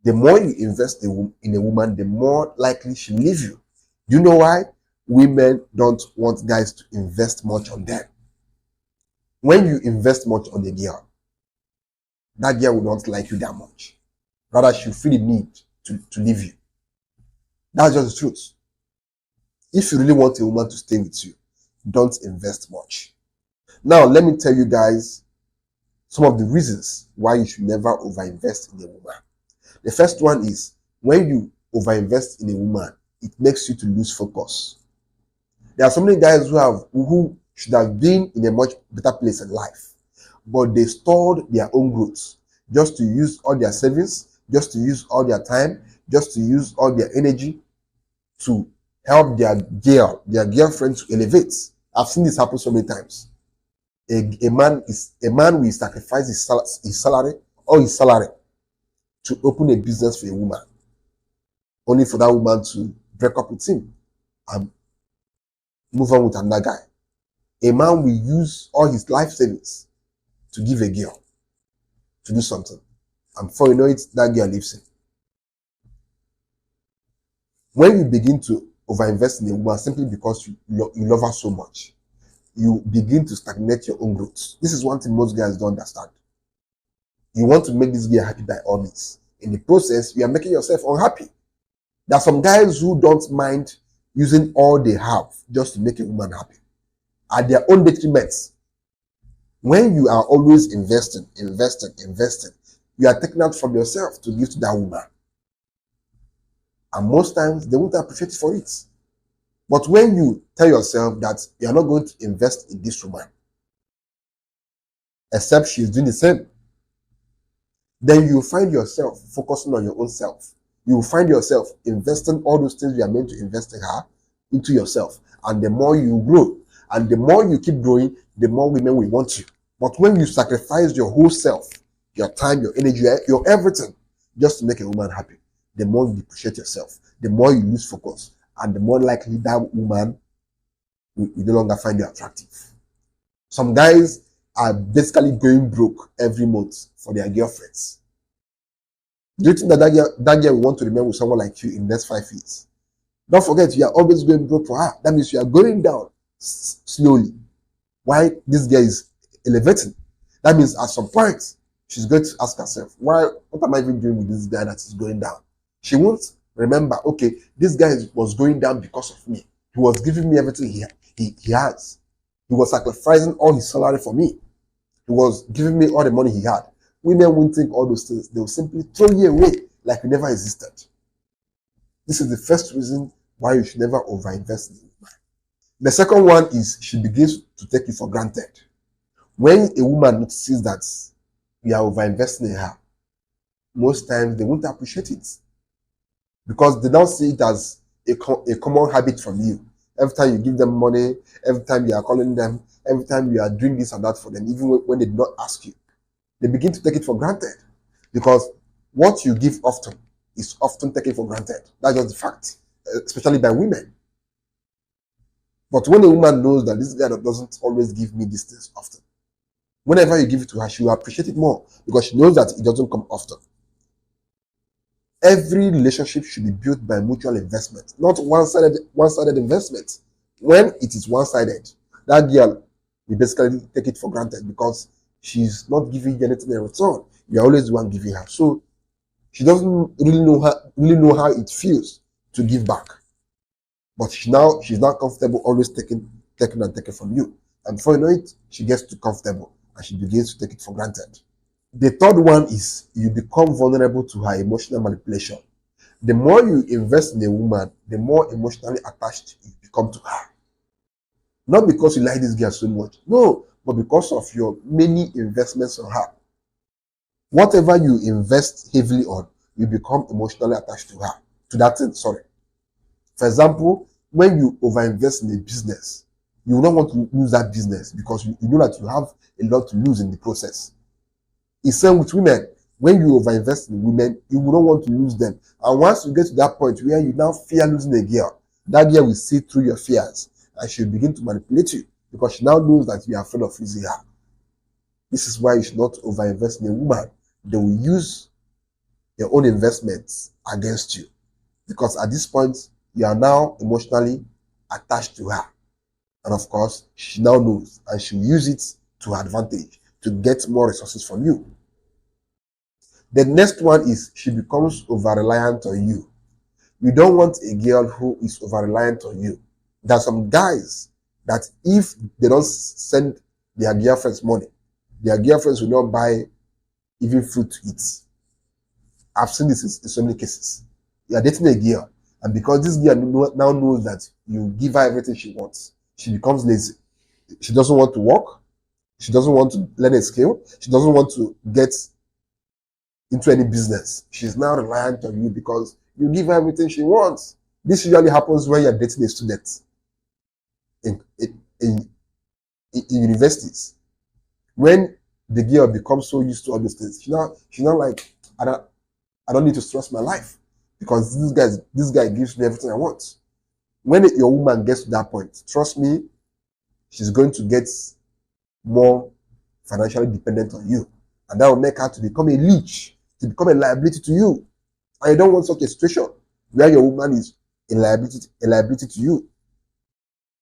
The more you invest in a woman, the more likely she'll leave you. Do you know why? Women don't want guys to invest much on them. When you invest much on a girl, that girl will not like you that much. Rather, she'll feel the need to leave you. That's just the truth. If you really want a woman to stay with you, don't invest much. Now, let me tell you guys some of the reasons why you should never overinvest in a woman. The first one is when you overinvest in a woman, it makes you to lose focus. There are so many guys who should have been in a much better place in life, but they stored their own growth just to use all their savings, just to use all their time, just to use all their energy to help their girlfriend to elevate. I've seen this happen so many times. A man will sacrifice his salary to open a business for a woman, only for that woman to break up with him and move on with another guy. A man will use all his life savings to give a girl to do something, and before you know it, that girl leaves him. When you begin to overinvest in a woman simply because you love her so much, you begin to stagnate your own growth. This is one thing most guys don't understand. You want to make this girl happy by all means. In the process, you are making yourself unhappy. There are some guys who don't mind using all they have just to make a woman happy at their own detriment. When you are always investing, you are taking out from yourself to give to that woman. And most times, they won't appreciate you for it. But when you tell yourself that you are not going to invest in this woman, except she is doing the same, then you find yourself focusing on your own self. You will find yourself investing all those things you are meant to invest in her into yourself. And the more you grow, and the more you keep growing, the more women will want you. But when you sacrifice your whole self, your time, your energy, your everything, just to make a woman happy, the more you depreciate yourself, the more you lose focus, and the more likely that woman will no longer find you attractive. Some guys are basically going broke every month for their girlfriends. Do you think that girl will want to remain with someone like you in the next 5 years? Don't forget, you are always going broke for her. That means you are going down slowly. Why this girl is elevating? That means at some point, she's going to ask herself, what am I even doing with this guy that is going down? She won't remember, okay, this guy was going down because of me. He was giving me everything he has. He was sacrificing all his salary for me. He was giving me all the money he had. Women won't think all those things. They will simply throw you away like you never existed. This is the first reason why you should never overinvest in a woman. The second one is she begins to take you for granted. When a woman notices that you are overinvesting in her, most times they won't appreciate it because they don't see it as a common habit from you. Every time you give them money, every time you are calling them, every time you are doing this and that for them, even when they do not ask you, they begin to take it for granted because what you give often is often taken for granted. That's just the fact, especially by women. But when a woman knows that this guy doesn't always give me these things often, whenever you give it to her, she will appreciate it more because she knows that it doesn't come often. Every relationship should be built by mutual investment, not one-sided investment. When it is one-sided, that girl will basically take it for granted because she's not giving you anything in return. You're always the one giving her. So she doesn't really know how it feels to give back. But she's now comfortable always taking from you. And before you know it, she gets too comfortable and she begins to take it for granted. The third one is you become vulnerable to her emotional manipulation. The more you invest in a woman, the more emotionally attached you become to her. Not because you like this girl so much, no, but because of your many investments on her. Whatever you invest heavily on, you become emotionally attached to her, to that thing, sorry. For example, when you overinvest in a business, you will not want to lose that business because you know that you have a lot to lose in the process. It's same with women. When you overinvest in women, you will not want to lose them. And once you get to that point where you now fear losing a girl, that girl will see through your fears and she'll begin to manipulate you because she now knows that you are afraid of losing her. This is why you should not overinvest in a woman. They will use your own investments against you. Because at this point, you are now emotionally attached to her. And of course, she now knows and she'll use it to her advantage to get more resources from you. The next one is she becomes over-reliant on you. You don't want a girl who is over-reliant on you. There are some guys that if they don't send their girlfriends money, their girlfriends will not buy even food to eat. I've seen this in so many cases. You are dating a girl, and because this girl now knows that you give her everything she wants, she becomes lazy. She doesn't want to work. She doesn't want to learn a skill. She doesn't want to get into any business. She's now reliant on you because you give her everything she wants. This usually happens when you're dating a student in, in, in, in universities. When the girl becomes so used to all these things, she's not like, I don't need to stress my life because this guy gives me everything I want. When your woman gets to that point, trust me, she's going to get more financially dependent on you. And that will make her to become a leech, to become a liability to you. And you don't want such a situation where your woman is a liability to you.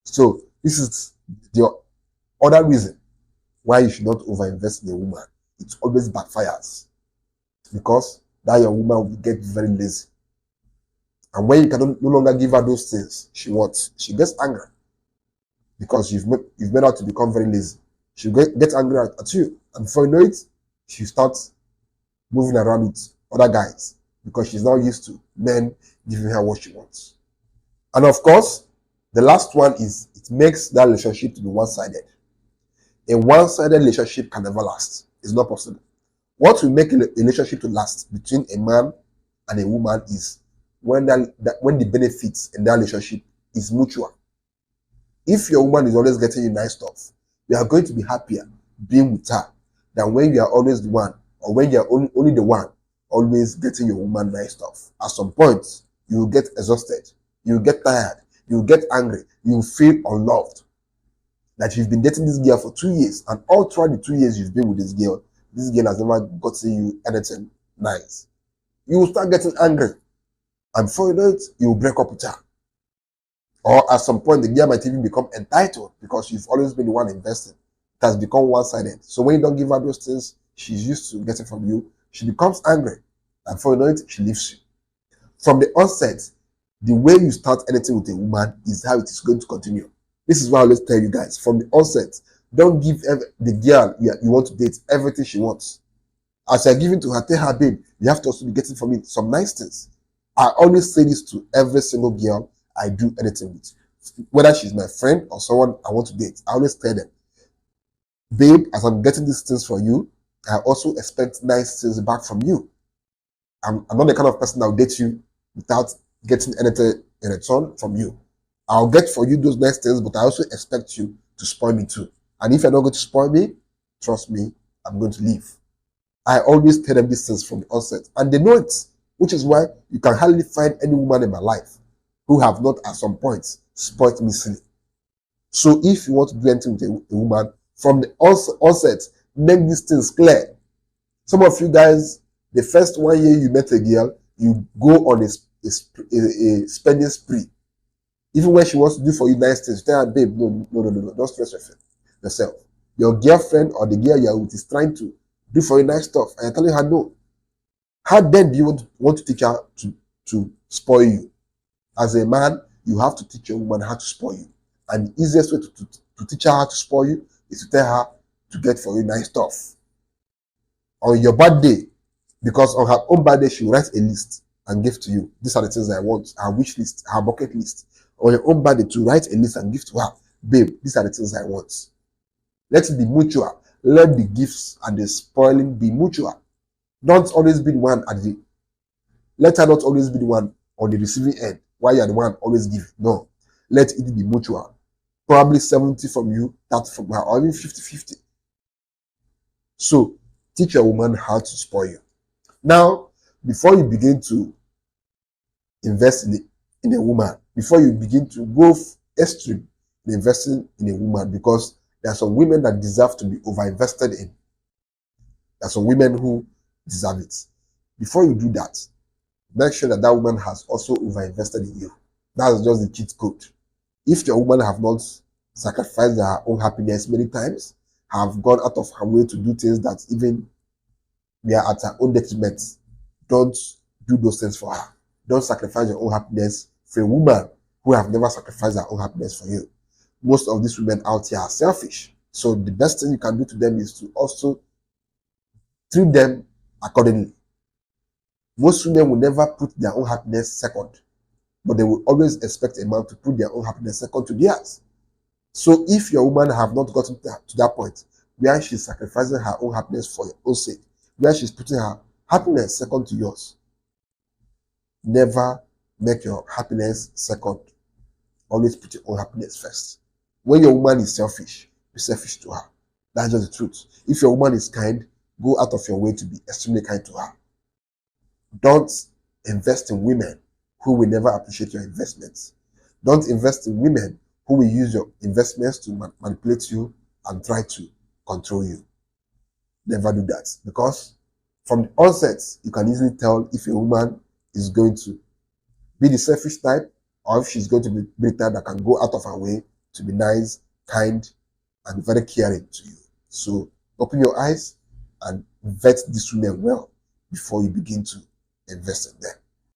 So this is the other reason why you should not overinvest in a woman. It always backfires because that your woman will get very lazy. And when you can no longer give her those things she wants, she gets angry because you've made her to become very lazy. She'll get angry at you. And before you know it, she starts moving around with other guys because she's now used to men giving her what she wants. And of course, the last one is it makes that relationship to be one-sided. A one-sided relationship can never last. It's not possible. What will make a relationship to last between a man and a woman is when the benefits in that relationship is mutual. If your woman is always getting you nice stuff, you are going to be happier being with her than when you are always the one, or when you are only the one always getting your woman nice stuff. At some point, you will get exhausted, you will get tired, you will get angry, you will feel unloved. That you've been dating this girl for 2 years, and all throughout the 2 years you've been with this girl has never gotten you anything nice. You will start getting angry, and before you know it, you will break up with her. Or at some point, the girl might even become entitled because you've always been the one investing. It has become one-sided. So when you don't give her those things she's used to getting from you, she becomes angry. And before you know it, she leaves you. From the onset, the way you start anything with a woman is how it is going to continue. This is why I always tell you guys, from the onset, don't give the girl you want to date everything she wants. As you're giving to her, tell her, babe, you have to also be getting from me some nice things. I always say this to every single girl I do anything with. Whether she's my friend or someone I want to date, I always tell them, babe, as I'm getting these things from you, I also expect nice things back from you. I'm not the kind of person that will date you without getting anything in return from you. I'll get for you those nice things, but I also expect you to spoil me too. And if you're not going to spoil me, trust me, I'm going to leave. I always tell them these things from the onset, and they know it, which is why you can hardly find any woman in my life who have not at some point spoiled me silly. So if you want to do anything with a woman, from the onset, make these things clear. Some of you guys, the first 1 year you met a girl, you go on a spending spree. Even when she wants to do for you nice things, tell her, babe, no, don't stress yourself. Your girlfriend or the girl you're with is trying to do for you nice stuff, and you're telling her no. How then do you want to teach her to spoil you? As a man, you have to teach your woman how to spoil you. And the easiest way to teach her how to spoil you is to tell her to get for you nice stuff. On your birthday, because on her own birthday, she will write a list and give to you. These are the things I want, her wish list, her bucket list. On your own birthday, to write a list and give to her. Babe, these are the things I want. Let it be mutual. Let the gifts and the spoiling be mutual. Don't always be the one let her not always be the one on the receiving end while you're the one always give. No. Let it be mutual. Probably 70 from you, 30 from her, or even 50-50. So teach your woman how to spoil you. Now, before you begin to invest in a woman, before you begin to go extreme in investing in a woman, because there are some women that deserve to be overinvested in. There are some women who deserve it. Before you do that, make sure that that woman has also overinvested in you. That's just the cheat code. If your woman have not sacrificed her own happiness many times, have gone out of her way to do things that even we are at her own detriment, don't do those things for her. Don't sacrifice your own happiness for a woman who have never sacrificed her own happiness for you. Most of these women out here are selfish. So the best thing you can do to them is to also treat them accordingly. Most women will never put their own happiness second, but they will always expect a man to put their own happiness second to theirs. So if your woman have not gotten to that point where she's sacrificing her own happiness for your own sake, where she's putting her happiness second to yours, never make your happiness second. Always put your own happiness first. When your woman is selfish, be selfish to her. That's just the truth. If your woman is kind, go out of your way to be extremely kind to her. Don't invest in women who will never appreciate your investments. Don't invest in women who will use your investments to manipulate you and try to control you. Never do that, because from the onset, you can easily tell if a woman is going to be the selfish type or if she's going to be the type that can go out of her way to be nice, kind, and very caring to you. So open your eyes and vet these women well before you begin to invest in them.